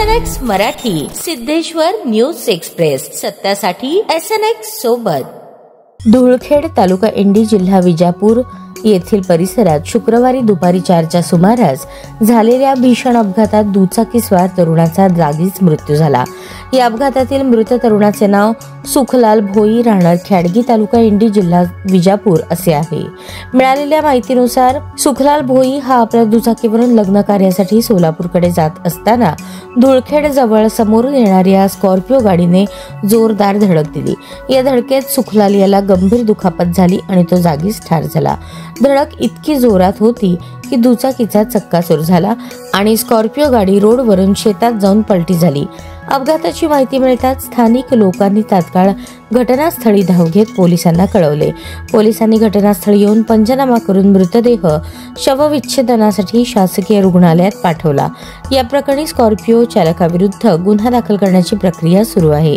SNX Marathi, Siddheshwar news express, सत्यासाठी SNX सोबत। धुळखेड तालुका इंडी, जिल्हा विजापूर येथील परिसरात शुक्रवारी दुपारी 4च्या सुमारास झालेल्या भीषण अपघातात दुचाकीस्वार तरुणाचा जागीच मृत्यू झाला। या अपघातातील मृत तरुणाचे नाव सुखलाल भोई, राहणार खॅडगी, तालुका इंडी, जिल्हा विजापूर असे आहे। मिळालेल्या माहितीनुसार सुखलाल भोई हा आपल्या दुचाकीवरून लग्न कार्यासाठी सोलापूरकडे जात असताना धुळखेड जवळ समोर येणाऱ्या स्कॉर्पिओ गाडीने जोरदार धडक दिली। या धडकेत सुखलाल याला गंभीर दुखापत झाली आणि तो जागीच ठार झाला। धडक इतकी जोरात होती की दुचाकीचा चक्काचूर झाला आणि स्कॉर्पिओ गाडी रोडवरून शेतात जाऊन पलटी झाली। अपघाताची माहिती मिळताच स्थानिक लोकांनी तात्काळ घटनास्थळी धाव घेत पोलिसांना कळवले। पोलिसांनी घटनास्थळी येऊन पंचनामा करून मृतदेह शवविच्छेदनासाठी शासकीय रुग्णालयात पाठवला। या प्रकरणी स्कॉर्पिओ चालकाविरुद्ध गुन्हा दाखल करण्याची प्रक्रिया सुरू आहे।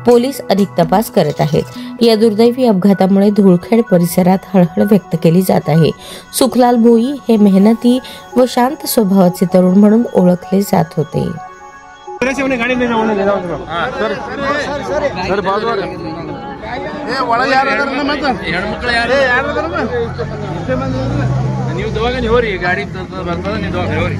पोलीस अधिक तपास करत आहेत। या दुर्दैवी अपघातामुळे धुळखेड परिसरात हळहळ व्यक्त केली जात आहे। सुखलाल भोई हे मेहनती व शांत स्वभावाचे तरुण म्हणून ओळखले जात होते। ನೀವು ದವಾಖಾನೆ ಹೋರಿ ಗಾಡಿ ಬರ್ತದ ನೀವು ದವಾಖಾನೆ ಹೋರಿ।